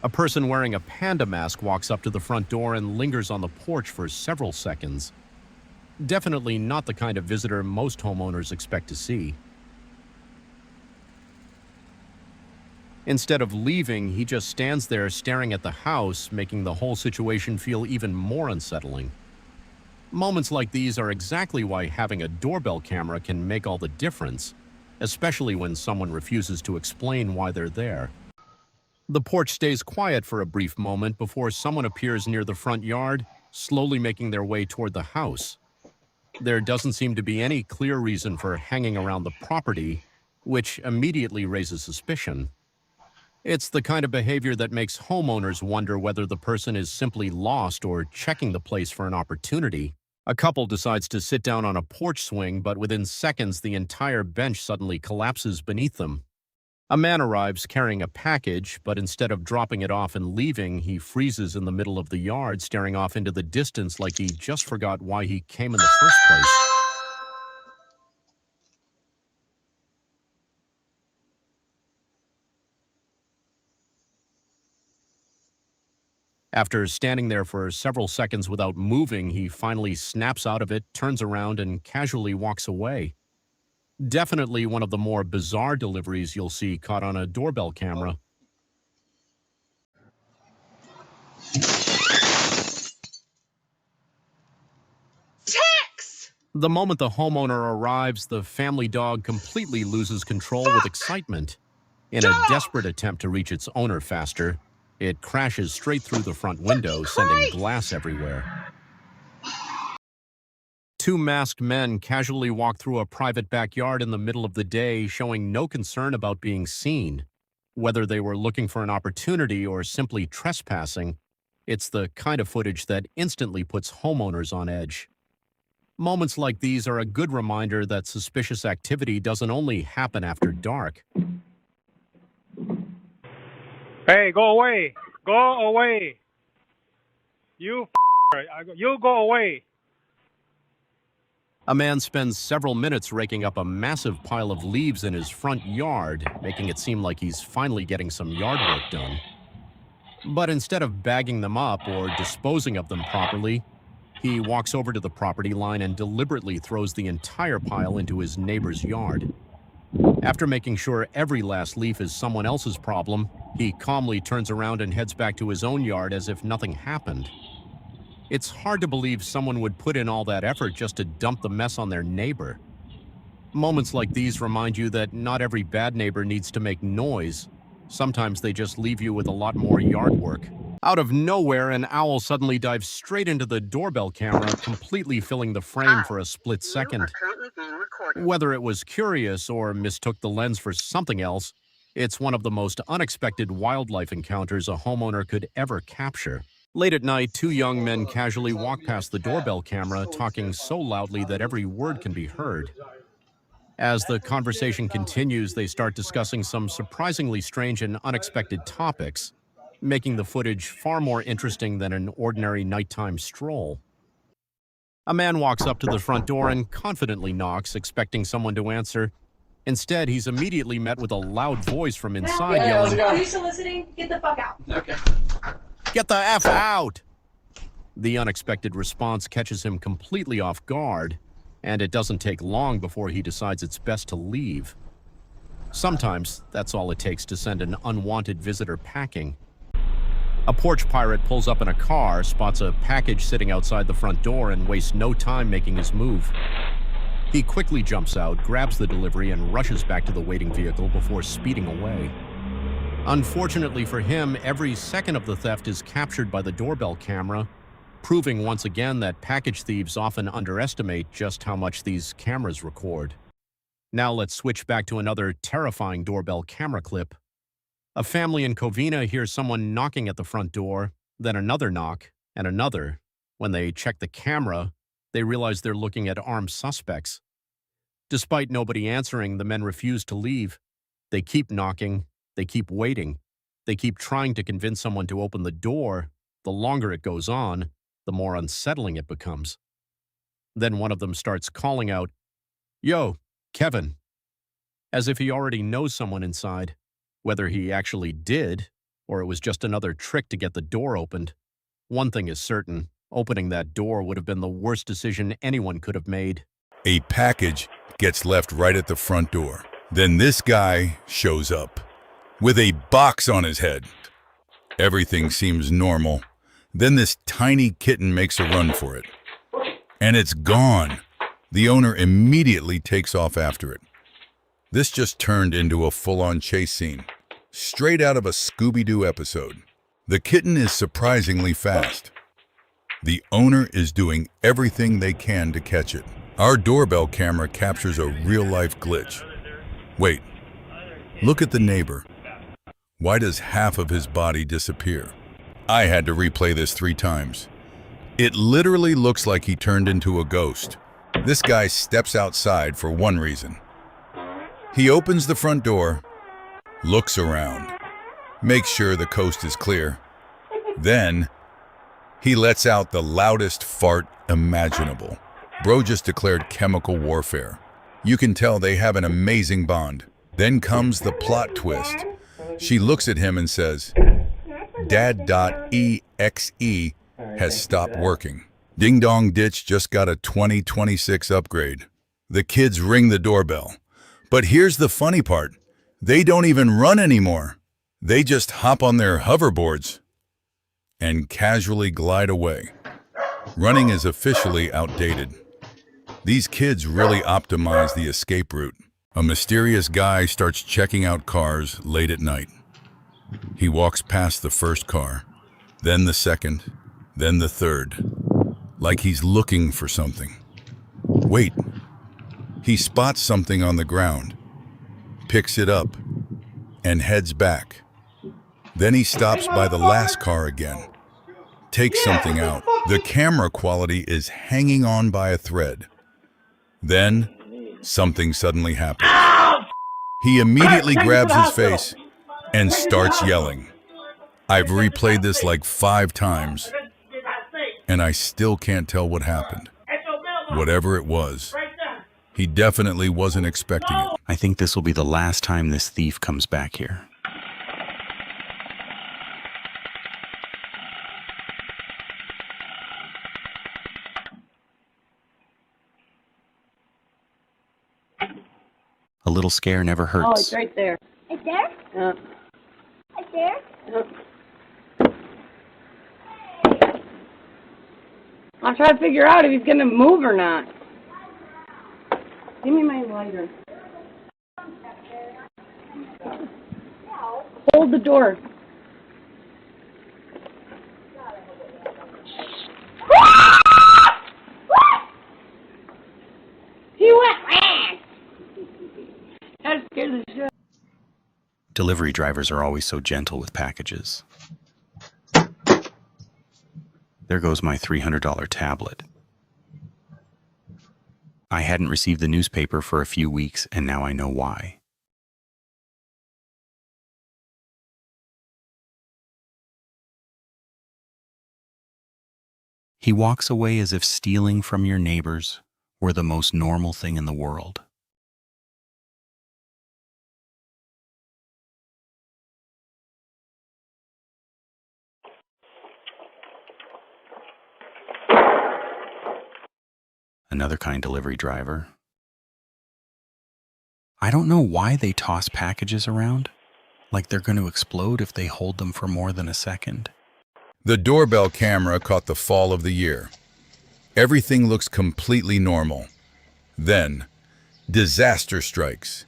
A person wearing a panda mask walks up to the front door and lingers on the porch for several seconds. Definitely not the kind of visitor most homeowners expect to see. Instead of leaving, he just stands there staring at the house, making the whole situation feel even more unsettling. Moments like these are exactly why having a doorbell camera can make all the difference, especially when someone refuses to explain why they're there. The porch stays quiet for a brief moment before someone appears near the front yard, slowly making their way toward the house. There doesn't seem to be any clear reason for hanging around the property, which immediately raises suspicion. It's the kind of behavior that makes homeowners wonder whether the person is simply lost or checking the place for an opportunity. A couple decides to sit down on a porch swing, but within seconds the entire bench suddenly collapses beneath them. A man arrives carrying a package, but instead of dropping it off and leaving, he freezes in the middle of the yard, staring off into the distance like he just forgot why he came in the first place. After standing there for several seconds without moving, he finally snaps out of it, turns around, and casually walks away. Definitely one of the more bizarre deliveries you'll see caught on a doorbell camera. Tex! The moment the homeowner arrives, the family dog completely loses control with excitement. In a desperate attempt to reach its owner faster, it crashes straight through the front window, sending glass everywhere. Two masked men casually walk through a private backyard in the middle of the day, showing no concern about being seen. Whether they were looking for an opportunity or simply trespassing, it's the kind of footage that instantly puts homeowners on edge. Moments like these are a good reminder that suspicious activity doesn't only happen after dark. Hey, go away. Go away. You go away. A man spends several minutes raking up a massive pile of leaves in his front yard, making it seem like he's finally getting some yard work done. But instead of bagging them up or disposing of them properly, he walks over to the property line and deliberately throws the entire pile into his neighbor's yard. After making sure every last leaf is someone else's problem, he calmly turns around and heads back to his own yard as if nothing happened. It's hard to believe someone would put in all that effort just to dump the mess on their neighbor. Moments like these remind you that not every bad neighbor needs to make noise. Sometimes they just leave you with a lot more yard work. Out of nowhere, an owl suddenly dives straight into the doorbell camera, completely filling the frame for a split second. Whether it was curious or mistook the lens for something else, it's one of the most unexpected wildlife encounters a homeowner could ever capture. Late at night, two young men casually walk past the doorbell camera, talking so loudly that every word can be heard. As the conversation continues, they start discussing some surprisingly strange and unexpected topics, making the footage far more interesting than an ordinary nighttime stroll. A man walks up to the front door and confidently knocks, expecting someone to answer. Instead, he's immediately met with a loud voice from inside yelling, Are you still listening? Get the fuck out. Okay. "Get the F out!" The unexpected response catches him completely off guard, and it doesn't take long before he decides it's best to leave. Sometimes, that's all it takes to send an unwanted visitor packing. A porch pirate pulls up in a car, spots a package sitting outside the front door, and wastes no time making his move. He quickly jumps out, grabs the delivery, and rushes back to the waiting vehicle before speeding away. Unfortunately for him, every second of the theft is captured by the doorbell camera, proving once again that package thieves often underestimate just how much these cameras record. Now let's switch back to another terrifying doorbell camera clip. A family in Covina hears someone knocking at the front door, then another knock, and another. When they check the camera, they realize they're looking at armed suspects. Despite nobody answering, the men refuse to leave. They keep knocking, they keep waiting, they keep trying to convince someone to open the door. The longer it goes on, the more unsettling it becomes. Then one of them starts calling out, "Yo, Kevin," as if he already knows someone inside. Whether he actually did, or it was just another trick to get the door opened. One thing is certain, opening that door would have been the worst decision anyone could have made. A package gets left right at the front door. Then this guy shows up with a box on his head. Everything seems normal. Then this tiny kitten makes a run for it. And it's gone. The owner immediately takes off after it. This just turned into a full-on chase scene, straight out of a Scooby-Doo episode. The kitten is surprisingly fast. The owner is doing everything they can to catch it. Our doorbell camera captures a real-life glitch. Wait, look at the neighbor. Why does half of his body disappear? I had to replay this 3 times. It literally looks like he turned into a ghost. This guy steps outside for one reason. He opens the front door, looks around, makes sure the coast is clear. Then, he lets out the loudest fart imaginable. Bro just declared chemical warfare. You can tell they have an amazing bond. Then comes the plot twist. She looks at him and says, Dad.exe has stopped working. Ding Dong Ditch just got a 2026 upgrade. The kids ring the doorbell. But here's the funny part. They don't even run anymore. They just hop on their hoverboards and casually glide away. Running is officially outdated. These kids really optimize the escape route. A mysterious guy starts checking out cars late at night. He walks past the first car, then the second, then the third, like he's looking for something. Wait, he spots something on the ground, picks it up, and heads back. Then he stops by the last car again, takes something out. The camera quality is hanging on by a thread. Then, something suddenly happens. He immediately grabs his face and starts yelling. I've replayed this like 5 times, and I still can't tell what happened. Whatever it was, he definitely wasn't expecting it. I think this will be the last time this thief comes back here. A little scare never hurts. Oh, it's right there. Right there? Yeah. Right there? Yeah. I'm trying to figure out if he's gonna move or not. Give me my lighter. Hold the door. He went. That scared the shit. Delivery drivers are always so gentle with packages. There goes my $300 tablet. I hadn't received the newspaper for a few weeks, and now I know why. He walks away as if stealing from your neighbors were the most normal thing in the world. Another kind delivery driver. I don't know why they toss packages around, like they're going to explode if they hold them for more than a second. The doorbell camera caught the fall of the year. Everything looks completely normal. Then, disaster strikes.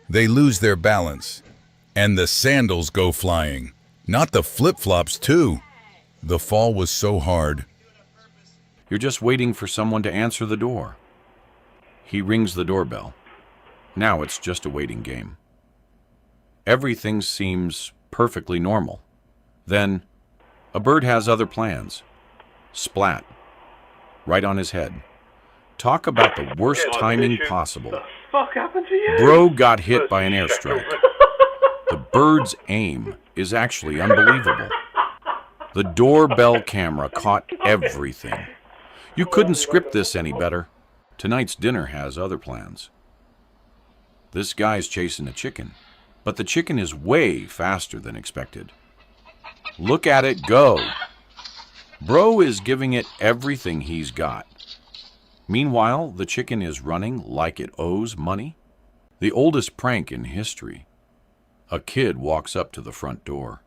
They lose their balance, and the sandals go flying. Not the flip-flops, too. The fall was so hard. You're just waiting for someone to answer the door. He rings the doorbell. Now it's just a waiting game. Everything seems perfectly normal. Then, a bird has other plans. Splat. Right on his head. Talk about the worst timing possible. What the fuck happened to you? Bro got hit by an airstrike. The bird's aim is actually unbelievable. The doorbell camera caught everything. You couldn't script this any better. Tonight's dinner has other plans. This guy's chasing a chicken, but the chicken is way faster than expected. Look at it go. Bro is giving it everything he's got. Meanwhile, the chicken is running like it owes money. The oldest prank in history. A kid walks up to the front door.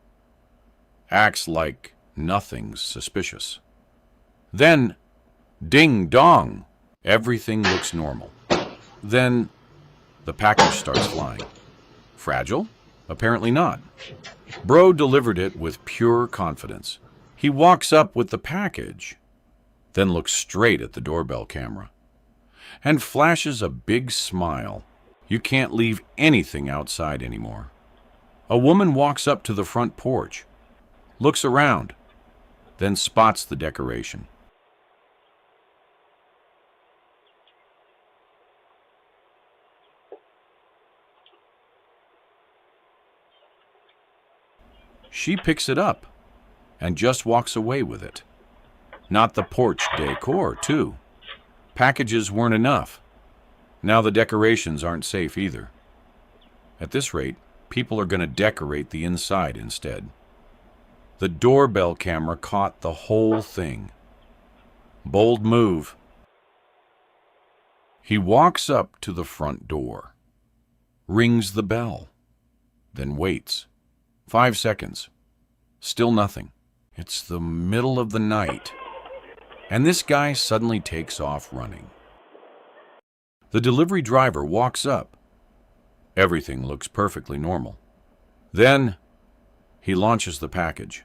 Acts like nothing's suspicious. Then, ding dong, everything looks normal. Then, the package starts flying. Fragile? Apparently not. Bro delivered it with pure confidence. He walks up with the package, then looks straight at the doorbell camera, and flashes a big smile. You can't leave anything outside anymore. A woman walks up to the front porch, looks around, then spots the decoration. She picks it up and just walks away with it. Not the porch decor, too. Packages weren't enough. Now the decorations aren't safe either. At this rate, people are going to decorate the inside instead. The doorbell camera caught the whole thing. Bold move. He walks up to the front door, rings the bell, then waits. 5 seconds. Still nothing. It's the middle of the night, and this guy suddenly takes off running. The delivery driver walks up. Everything looks perfectly normal. Then, he launches the package.